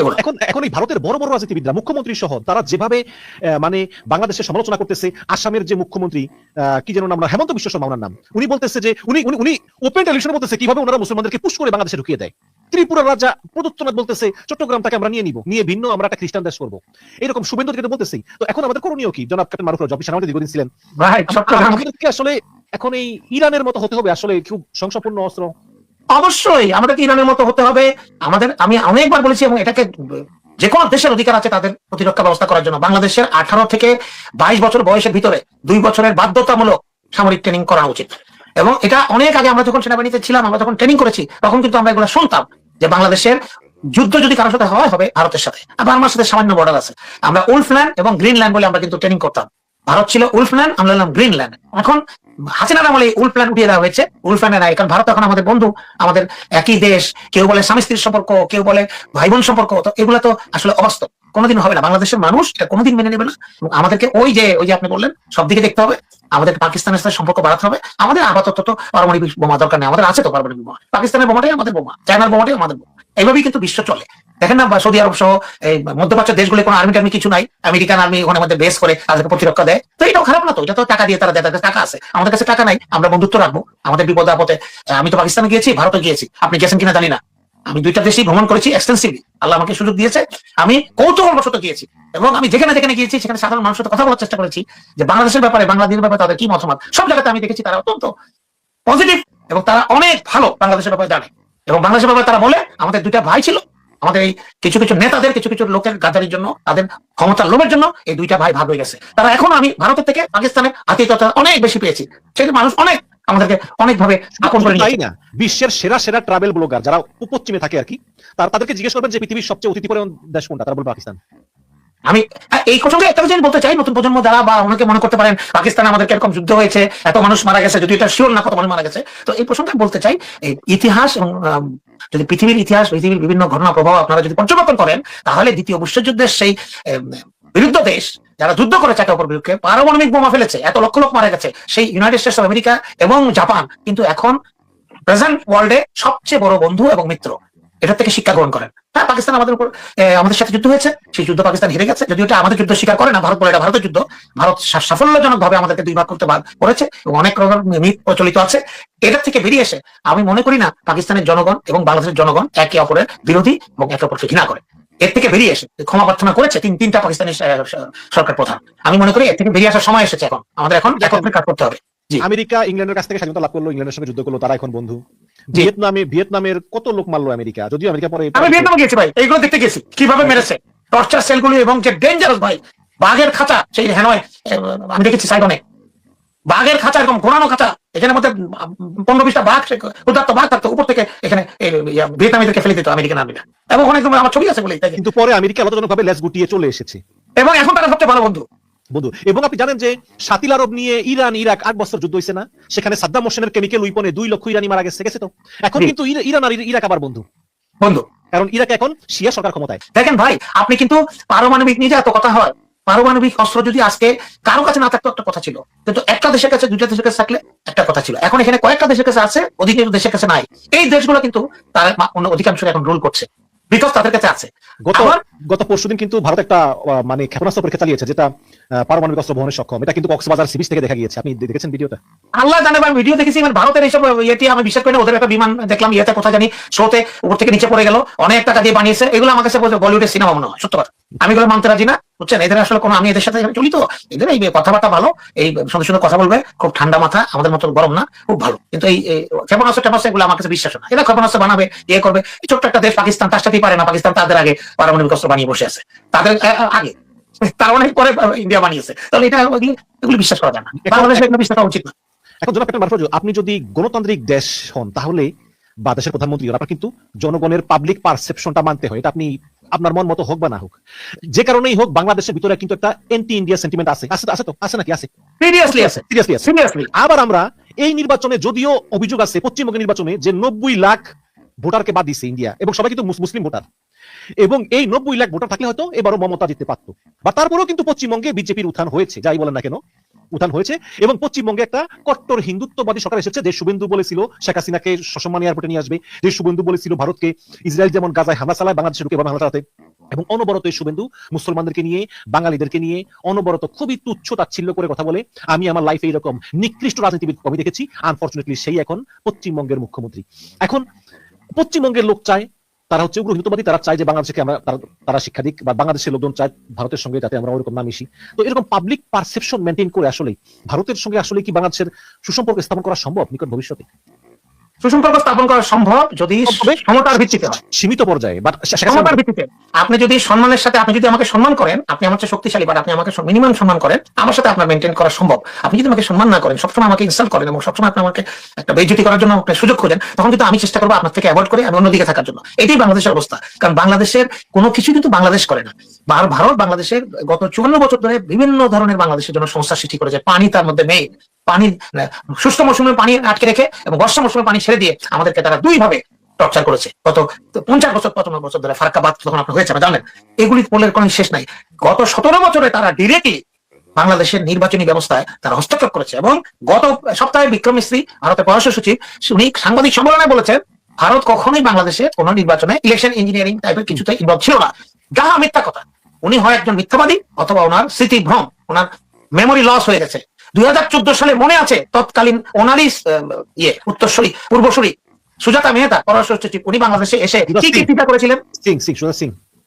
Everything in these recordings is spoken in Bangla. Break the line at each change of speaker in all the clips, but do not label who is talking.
এগুলো।
এখন এখন এই ভারতের বড় বড় রাজনীতিবিদরা, মুখ্যমন্ত্রী সহ, তারা যেভাবে মানে বাংলাদেশের সমালোচনা করতেছে, আসামের যে মুখ্যমন্ত্রী কি যেন নাম, হেমন্ত বিশ্ব শর্মা ওনার নাম, উনি বলতেছে যে উনি উনি উনি ওপেন টেলিভিশনে বলতেছে কিভাবে ওনারা মুসলমানদেরকে পুশ করে বাংলাদেশে ঢুকিয়ে দেয়। ত্রিপুরার রাজা প্রদত্তনাথ বলতেছে চট্টগ্রামটাকে আমরা নিয়ে নিব, নিয়ে ভিন্ন আমরা একটা খ্রিস্টান দেশ করবো। এরকম শুভেন্দু থেকে বলতেছি। তো এখন আমাদের করণীয় কি? জনাব ক্যাপ্টেন মারুফ রাজা, আপনি সেনাবাহিনীতে দীর্ঘদিন ছিলেন, আমাদেরকে আসলে এখন এই ইরানের মতো হতে হবে আসলে খুব সংসম্পন্ন অস্ত্র?
অবশ্যই আমাদেরকে ইরানের মতো হতে হবে। আমি অনেকবার বলেছি, এবং এটাকে যে কোনো দেশের অধিকার আছে তাদের প্রতিরক্ষা ব্যবস্থা করার জন্য। বাংলাদেশের 18 থেকে 22 বছর বয়সের ভিতরে 2 বছরের বাধ্যতামূলক সামরিক ট্রেনিং করা উচিত। এবং এটা অনেক আগে আমরা যখন সেনাবাহিনীতে ছিলাম, আমরা যখন ট্রেনিং করেছি, তখন কিন্তু আমরা এগুলো শুনতাম যে বাংলাদেশের যুদ্ধ যদি কারোর সাথে হয়, হবে ভারতের সাথে। আর আমার সাথে সামান্য বর্ডার আছে। আমরা উলফল্যান্ড এবং গ্রিনল্যান্ড বলে আমরা কিন্তু ট্রেনিং করতাম। ভারত ছিল উলফল্যান্ড, আমরা হলাম গ্রিনল্যান্ড। এখন হাসিনার আমলে উলফল্যান্ড উঠিয়ে দেওয়া হয়েছে, উলফল্যান্ডে নাই। কারণ ভারত এখন আমাদের বন্ধু, আমাদের একই দেশ। কেউ বলে স্বামী স্ত্রীর সম্পর্ক, কেউ বলে ভাই বোন সম্পর্ক। তো এগুলো তো আসলে অবাস্তব, কোনোদিন হবে না। বাংলাদেশের মানুষ এটা কোনোদিন মেনে নেবে না। এবং আমাদেরকে ওই যে আপনি বললেন, সব দিকে দেখতে হবে। আমাদের পাকিস্তানের সাথে সম্পর্ক বাড়াতে হবে। আমাদের আপাতত তো পারমাণবিক বোমা দরকার নেই, আমাদের আছে তো পারমাণবিক বোমা। পাকিস্তানের বোমাটাই আমাদের বোমা, চায়নার বোমাটাই আমাদের বোমা। এইভাবেই কিন্তু বিশ্ব চলে। দেখেন না, সৌদি আরব সহ এই মধ্যপ্রাচ্যের দেশগুলো কোনো আর্মি টার্মি কিছু নাই, আমেরিকান আর্মি ওখানে আমাদের বেস করে তাদেরকে প্রতিরক্ষা দেয়। তো এটাও খারাপ না তো, এটা তো টাকা দিয়ে তারা দেয়, তাদের টাকা আছে। আমাদের কাছে টাকা নাই, আমরা বন্ধুত্ব রাখবো আমাদের বিপদ আপদে। আমি তো পাকিস্তানে গিয়েছি, ভারতে গিয়েছি, আপনি গেছেন কিনা জানি না। আমি 2টা দেশেই ভ্রমণ করেছি এক্সটেন্সিভলি, আল্লাহ আমাকে সুযোগ দিয়েছে। আমি কৌতূহলবশত গিয়েছি, এবং আমি যেখানে যেখানে গিয়েছি সেখানে সাধারণ মানুষের সাথে কথা বলার চেষ্টা করেছি যে বাংলাদেশের ব্যাপারে, বাংলাদেশের ব্যাপারে তাদের কি মতামত। সব জায়গাতে আমি দেখেছি তারা অত্যন্ত পজিটিভ, এবং তারা অনেক ভালো বাংলাদেশের ব্যাপারে জানে। এবং বাংলাদেশের ব্যাপারে তারা বলে আমাদের 2টা ভাই ছিল, আমাদের এই কিছু কিছু নেতাদের, কিছু কিছু লোকের গাদ্দারির জন্য, তাদের ক্ষমতার লোভের জন্য এই 2টা ভাই ভাগ হয়ে গেছে। তারা এখন আমি ভারতের থেকে পাকিস্তানের আতিথ্যতা অনেক বেশি পেয়েছি, সেই মানুষ অনেক আমাদেরকে অনেকভাবে আপন করে নিয়েছে।
না, বিশ্বের সেরা সেরা ট্রাভেল ব্লগার যারা পশ্চিমে থাকে আর কি, তাদেরকে জিজ্ঞেস করবেন যে পৃথিবীর সবচেয়ে অতিথিপরায়ণ দেশ কোনটা, তারা বলবে পাকিস্তান।
আমি এই প্রসঙ্গে একটা জিনিস বলতে চাই, নতুন প্রজন্ম যারা বা অনেকে মনে করতে পারেন পাকিস্তানে আমাদের কিরকম যুদ্ধ হয়েছে, এত মানুষ মারা গেছে, যদি এটা শিওর না কত মানুষ মারা গেছে। তো এই প্রসঙ্গে বলতে চাই, এই ইতিহাস এবং যদি পৃথিবীর ইতিহাস, পৃথিবীর বিভিন্ন ঘটনা প্রভাব আপনারা যদি পর্যবেক্ষণ করেন, তাহলে দ্বিতীয় বিশ্বযুদ্ধের সেই বিরুদ্ধ দেশ যারা যুদ্ধ করেছে একে অপরের বিরুদ্ধে, পারমাণবিক বোমা ফেলেছে, এত লক্ষ লোক মারা গেছে, সেই ইউনাইটেড স্টেটস অফ আমেরিকা এবং জাপান কিন্তু এখন প্রেজেন্ট ওয়ার্ল্ডে সবচেয়ে বড় বন্ধু এবং মিত্র। এটা থেকে শিক্ষা গ্রহণ করেন। হ্যাঁ, পাকিস্তান আমাদের উপর আমাদের সাথে যুদ্ধ হয়েছে, সেই যুদ্ধ পাকিস্তান হেরে গেছে। যদি এটা আমাদের যুদ্ধ স্বীকার করে না, ভারত বলে এটা ভারতের যুদ্ধ। ভারত সাফল্যজনক ভাবে আমাদেরকে 2 ভাগ করতে করেছে, এবং অনেক রকম মিথ প্রচলিত আছে। এটা থেকে বেরিয়ে এসে আমি মনে করি না পাকিস্তানের জনগণ এবং বাংলাদেশের জনগণ একে অপরের বিরোধী এবং একে অপরকে ঘৃণা করে। এর থেকে বেরিয়ে এসে ক্ষমা প্রার্থনা করেছে 3টা পাকিস্তানি সরকার প্রধান। আমি মনে করি এর থেকে বেরিয়ে আসার সময় এসেছে। এখন আমাদের এখন একত্রে কাজ করতে হবে।
আমেরিকা ইংল্যান্ডের কাছ থেকে স্বাধীনতা লাভ করলো, ইংল্যান্ডের সঙ্গে যুদ্ধ করলো, তারা এখন বন্ধু। ভিয়েতনামের কত লোক মারলো আমেরিকা, যদিও আমেরিকা পরে।
আমি ভিয়েতনামে গেছি ভাই, এইগুলো দেখতে গেছি কিভাবে মেরেছে টর্চার সেলগুলি, এবং যে ডেঞ্জারাস ভাই, বাঘের খাঁচা সেই হ্যানয় আমি দেখেছি সাইডনে, বাঘের খাঁচা, এরকম ঘোরানো খাঁচা, এখানের মধ্যে 15-20টা বাঘ, ক্ষুধার্ত বাঘ থাকতো, উপর থেকে এখানে ভিয়েতনামীদেরকে ফেলে দিত আমেরিকান আর্মিরা। এবং অনেক আমার ছবি আছে বলে,
কিন্তু পরে আমেরিকা আলোচনাজনক ভাবে লেজ গুটিয়ে চলে এসেছে,
এবং এখন তারা সবচেয়ে ভালো বন্ধু।
এবং আপনি জানেন যে সাতিল আরব নিয়ে ইরান ইরাক 8 বছর যুদ্ধ হয়েছে না, সেখানে সাদ্দাম হোসেনের কেমিক্যাল উইপনে 2 লক্ষ ইরানি মারা গেছে তো। এখন কিন্তু ইরান আর ইরাক আবার বন্ধু, কারণ ইরাক এখন শিয়া সরকার ক্ষমতায়।
দেখেন ভাই, আপনি কিন্তু পারমাণবিক নিয়ে এত কথা হয়, পারমাণবিক অস্ত্র যদি আজকে কারো কাছে না থাকতো একটা কথা ছিল, কিন্তু একটা দেশের কাছে, 2টা দেশের কাছে থাকলে একটা কথা ছিল। এখন এখানে কয়েকটা দেশের কাছে আছে, অধিকাংশ দেশের কাছে নাই। এই দেশগুলো কিন্তু তার অধিকাংশ এখন রুল করছে, বিকজ তাদের কাছে আছে।
গত পরশুদিন কিন্তু ভারত একটা মানে ক্ষেপণাস্ত্র পরীক্ষা চালিয়েছে, যেটা পারমাণবিক অস্ত্র বহনে সক্ষম। এটা কিন্তু কক্সবাজার সি বিচ থেকে দেখা গিয়েছে। আপনি দেখেছেন ভিডিওটা?
আল্লাহ জানে, আমি ভিডিও দেখেছি। ভারতের এইসব ইয়েটি আমি বিশ্বাস করি না। ওদের একটা বিমান দেখলাম ইয়েতে, কোথায় জানি, শোতে উপর থেকে নিচে পড়ে গেল, অনেক টাকা দিয়ে বানিয়েছে। এগুলো আমার কাছে বলিউডের সিনেমা মনে হয়, সত্য কথা। আমি এগুলো মানতে রাজি না, বুঝছেন। এদের আসলে কোনো, আমি এদের সাথে চলি তো, এদের এই কথাবার্তা ভালো, এই সুন্দর সুন্দর কথা বলবে, খুব ঠান্ডা মাথা, আমাদের মতো গরম না, খুব ভালো। কিন্তু এই ক্ষেপণাস্ত্র টেপনাস্ত্র এগুলো আমার কাছে বিশ্বাস না। এরা ক্ষেপণাস্ত্র বানাবে, ইয়ে করবে। এই ছোট্ট একটা দেশ পাকিস্তান, তার সাথেই পারে না। পাকিস্তান তাদের আগে পারমাণবিক অস্ত্র বানিয়ে বসে আছে, তাদের আগে, তার অনেক পরে ইন্ডিয়া বানিয়েছে। তাহলে এটা এগুলো বিশ্বাস করা যায় না, বাংলাদেশে এগুলো বিশ্বাস করা উচিত না।
এখন জনাব ক্যাপ্টেন মারুফ রাজু, আপনি যদি গণতান্ত্রিক দেশ হন, তাহলে বা দেশের প্রধানমন্ত্রী হন, আপনার কিন্তু জনগণের পাবলিক পারসেপশনটা মানতে হয়। এটা আপনি আপনার মন মতো হোক বা না হোক, যে কারণেই হোক, বাংলাদেশের ভিতরে কিন্তু একটা অ্যান্টি ইন্ডিয়া সেন্টিমেন্ট আছে। আছে নাকি? আছে, সিরিয়াসলি। আবার আমরা এই নির্বাচনে, যদিও অভিযোগ আছে পশ্চিমবঙ্গের নির্বাচনে যে 90 লাখ ভোটারকে বাদ দিচ্ছে ইন্ডিয়া, এবং সবাই কিন্তু মুসলিম ভোটার, এবং এই 90 লাখ ভোটার থাকলে হয়তো এবারও মমতা জিততে পারতো। বা তারপরেও কিন্তু পশ্চিমবঙ্গে বিজেপির উত্থান হয়েছে, যাই বলেন না কেন, উত্থান হয়েছে। এবং পশ্চিমবঙ্গে একটা কট্টর হিন্দুত্ববাদী সরকার এসেছে। যে শুভেন্দু বলেছিল শেখ হাসিনাকে সসম্মান এয়ারপোর্টে নিয়ে আসবে, যে শুভেন্দু বলেছিল ভারতকে ইসরায়েল যেমন গাজায় হামলা চালায়, বাংলাদেশে ঢুকে হামলা চালাতে, এবং অনবরত এই শুভেন্দু মুসলমানদেরকে নিয়ে, বাঙালিদেরকে নিয়ে অনবরত খুবই তুচ্ছ তাচ্ছিল্য করে কথা বলে। আমি আমার লাইফে এরকম নিকৃষ্ট রাজনীতিবিদ কমই দেখেছি। আনফরচুনেটলি সেই এখন পশ্চিমবঙ্গের মুখ্যমন্ত্রী। এখন পশ্চিমবঙ্গের লোক চায়, তারা হচ্ছে উগ্র হিন্দুবাদী, তারা চায় যে বাংলাদেশকে আমরা তারা শিক্ষা দিক, বা বাংলাদেশের লোকজন চায় ভারতের সঙ্গে যাতে আমরা ওরকম না মিশি। তো এরকম পাবলিক পারসেপশন মেনটেন করে আসলে ভারতের সঙ্গে আসলে কি বাংলাদেশের সুসম্পর্ক স্থাপন করা সম্ভব নিকট ভবিষ্যতে?
সুসম্পর্ক স্থাপন করা সম্ভব যদি সমতার ভিত্তিতে হয়,
সীমিত পর্যায়ে, বাট
সমতার ভিত্তিতে। আপনি যদি সম্মানের সাথে, আপনি যদি আমাকে সম্মান করেন, আপনি আমার চেয়ে শক্তিশালী, বাট আপনি আমাকে মিনিমাম সম্মান করেন, আমার সাথে আপনার মেনটেন করা সম্ভব। আপনি যদি আমাকে সম্মান না করেন, সবসময় আমাকে ইনসাল্ট করেন এবং সবসময় আপনি আমাকে একটা বেইজ্জতি করার জন্য একটা সুযোগ খোঁজেন, তখন কিন্তু আমি চেষ্টা করবো আপনার থেকে অ্যাভয়েড করে আমি অন্যদিকে থাকার জন্য। এটাই বাংলাদেশের অবস্থা। কারণ বাংলাদেশের কোনো কিছু কিন্তু বাংলাদেশ করে না। ভারত বাংলাদেশের গত 54 বছর ধরে বিভিন্ন ধরনের বাংলাদেশের জন্য সমস্যা সৃষ্টি করেছে। পানি তার মধ্যে মেইন। পানি, শুষ্ক মৌসুমে পানি আটকে রেখে এবং বর্ষা মৌসুমে পানি ছেড়ে দিয়ে আমাদেরকে তারা দুই ভাবে টর্চার করেছে গত 50 বছর 55 বছর ধরে। ফারাক্কাবাদ যখন আপনার হয়েছে জানেন, এগুলি বলে কোনো শেষ নাই। গত 17 বছরে তারা ডিরেক্টলি বাংলাদেশের নির্বাচনী ব্যবস্থায় তারা হস্তক্ষেপ করেছে। এবং গত সপ্তাহে বিক্রম মিস্ত্রি, ভারতের পররাষ্ট্র সচিব, উনি সাংবাদিক সম্মেলনে বলেছেন ভারত কখনোই বাংলাদেশে কোন নির্বাচনে ইলেকশন ইঞ্জিনিয়ারিং টাইপের কিছুতে ইনভলভ ছিল না। যাহা মিথ্যা কথা। উনি হয় একজন মিথ্যাবাদী অথবা ওনার স্মৃতিভ্রম, ওনার মেমোরি লস হয়ে গেছে। 2014 সালে মনে আছে তৎকালীন ওনারই উত্তরসূরি পূর্বসূরি সুজাতা মেহতা পররাষ্ট্র সচিব, উনি বাংলাদেশে এসে কি কীর্তিটা করেছিলেন?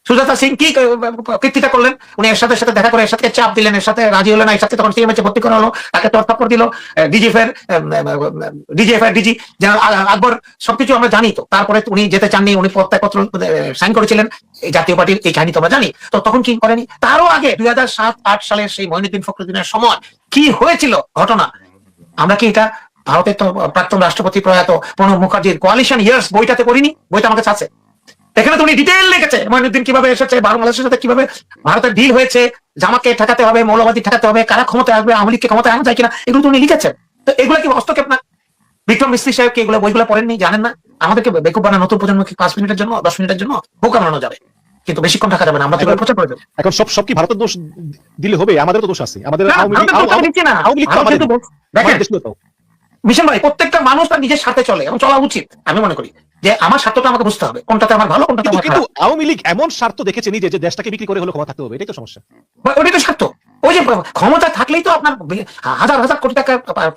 সুজাতা সিং কি কীর্তিটা করলেন? উনি এর সাথে দেখা করে এর সাথে চাপ দিলেন, এর সাথে রাজি হলেন, এর সাথে তখন সিএমএইচে ভর্তি করা হলো, তাকে তরফাপ্পর দিল ডিজিএফআর ডিজি জেনারেল আকবর। সবকিছু আমরা জানি। তো তারপরে উনি যেতে চাননি, উনি প্রত্যায়পত্র সাইন করেছিলেন এই জাতীয় পার্টির, এই কাহিনী তোমরা জানি। তো তখন কি করেনি? তারও আগে 2007-8 সালের সেই মঈনুদ্দিন ফখরুদ্দিনের সময় কি হয়েছিল ঘটনা, আমরা কি এটা ভারতের তো প্রাক্তন রাষ্ট্রপতি প্রয়াত প্রণব মুখার্জির কোয়ালিশন ইয়ার্স বইটাতে পড়িনি? বইটা আমার কাছে আছে। এখানে তো উনি ডিটেইল লিখেছে মঈনুদ্দিন কিভাবে এসেছে, বাংলাদেশের সাথে কিভাবে ভারতের ডিল হয়েছে, জামাকে ঠেকাতে হবে, মৌলবাদী ঠেকাতে হবে, কারা ক্ষমতায় আসবে, আওয়ামী লীগকে ক্ষমতায় আনা যায় কিনা, এগুলো তো উনি লিখেছেন। তো এগুলো কি হস্তক্ষেপ না? বিক্রম মিস্ত্রি সাহেব কি এগুলো বইগুলো পড়েননি, জানেন না? আমাদেরকে বেকুব বানানো নতুন প্রজন্মকে 5 মিনিটের জন্য 10 মিনিটের জন্য বোকা বানানো যাবে, কিন্তু বেশিক্ষণ থাকা যাবে না। আমরা তো প্রচার করে দেব।
এখন সব কি ভারতের দোষ দিলে হবে? আমাদের তো দোষ আছে। আমাদের
মিশন ভাই, প্রত্যেকটা মানুষ তার নিজের স্বার্থে চলে এবং চলা উচিত। আমি মনে করি যে আমার স্বার্থটা আমাকে বুঝতে হবে, কোনটাতে আমার ভালো, কোনটাতে আমার খারাপ।
আওয়ামী লীগ এমন স্বার্থ দেখেছে নিজে যে দেশটাকে বিক্রি করে হলো ক্ষমতা থাকতে হবে, এটাই তো সমস্যা।
ওইটাই তো স্বার্থ। ওই যে ক্ষমতা থাকলেই তো আপনার হাজার হাজার কোটি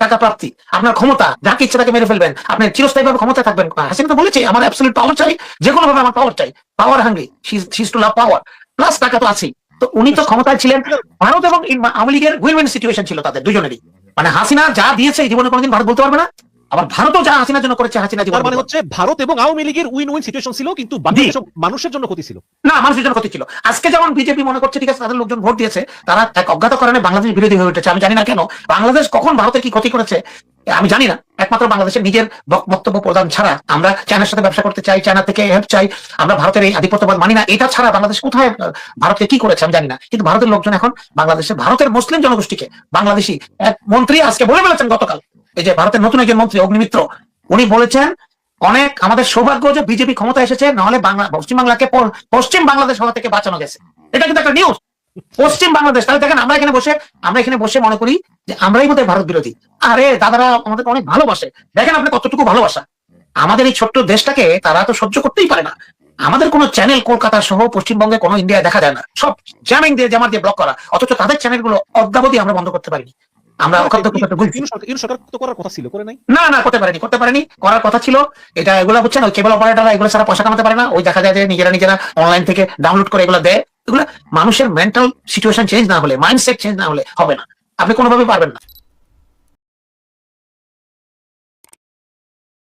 টাকা প্রাপ্তি, আপনার ক্ষমতা, যাকে ইচ্ছা তাকে মেরে ফেলবেন, আপনি চিরস্থায়ী ভাবে ক্ষমতা থাকবেন। হাসিনা তো বলেছে আমার অ্যাবসলিউট পাওয়ার চাই, যে কোনো ভাবে আমার পাওয়ার চাই, power hungry, she is to love power, plus টাকা তো আছেই। তো উনি তো ক্ষমতায় ছিলেন। ভারত এবং আওয়ামী লীগের উইন উইন সিচুয়েশন ছিল তাদের দুজনেরই। মানে হাসিনা যা দিয়েছে এই জীবনে কোনোদিন ভারত বলতে পারবে না, আবার ভারতও যা হাসিনার জন্য করেছে হাসিনা জীবন।
মানে হচ্ছে ভারত এবং আওয়ামী লীগের উইন উইন সিচুয়েশন ছিল, কিন্তু বাংলাদেশের মানুষের জন্য ক্ষতি ছিল
না, মানুষের জন্য ক্ষতি ছিল। আজকে যেমন বিজেপি মনে করছে ঠিক আছে, তাদের লোকজন ভোট দিয়েছে, তারা এক অজ্ঞাত কারণে বাংলাদেশ বিরোধী হয়ে উঠেছে। আমি জানি না কেন বাংলাদেশ কখন ভারতের কি ক্ষতি করেছে আমি জানি না। একমাত্র বাংলাদেশের নিজের বক্তব্য প্রদান ছাড়া, আমরা চায়নার সাথে ব্যবসা করতে চাই, চায়না থেকে হেল্প চাই, আমরা ভারতের এই আধিপত্যবাদ মানি না, এটা ছাড়া বাংলাদেশ কোথায় ভারতকে কি করেছে আমি জানি না। কিন্তু ভারতের লোকজন এখন বাংলাদেশে ভারতের মুসলিম জনগোষ্ঠীকে, বাংলাদেশি এক মন্ত্রী আজকে বলে ফেলেছেন গতকাল, এই যে ভারতের নতুন একজন মন্ত্রী অগ্নিমিত্র, উনি বলেছেন অনেক আমাদের সৌভাগ্য যে বিজেপি ক্ষমতা এসেছে, নাহলে পশ্চিমবাংলাকে পশ্চিম বাংলাদেশ হওয়া থেকে বাঁচানো গেছে। এটা কিন্তু একটা নিউজ, পশ্চিম বাংলাদেশ। তাহলে দেখেন আমরা এখানে বসে মনে করি যে আমরাই বোধহয় ভারত বিরোধী। আরে দাদারা আমাদের অনেক ভালোবাসে, দেখেন আপনি কতটুকু ভালোবাসা। আমাদের এই ছোট্ট দেশটাকে তারা তো সহ্য করতেই পারে না। আমাদের কোনো চ্যানেল কলকাতা সহ পশ্চিমবঙ্গে কোনো ইন্ডিয়ায় দেখা যায় না, সব জ্যামিং দিয়ে জামার দিয়ে ব্লক করা, অথচ তাদের চ্যানেলগুলো অদ্যাবধি আমরা বন্ধ করতে পারিনি। আমরা
করার কথা ছিল, করে নাই।
না করতে পারেনি, করার কথা ছিল। এটা এগুলো বুঝছেন, ওই কেবল অপারেটররা এগুলো সারা পয়সা কামাতে পারে না। ওই দেখা যায় যে নিজেরা অনলাইন থেকে ডাউনলোড করে এগুলো দেয়। এগুলো মানুষের মেন্টাল সিচুয়েশন চেঞ্জ না হলে, মাইন্ডসেট চেঞ্জ না হলে হবে না, আপনি কোনোভাবে পারবেন না।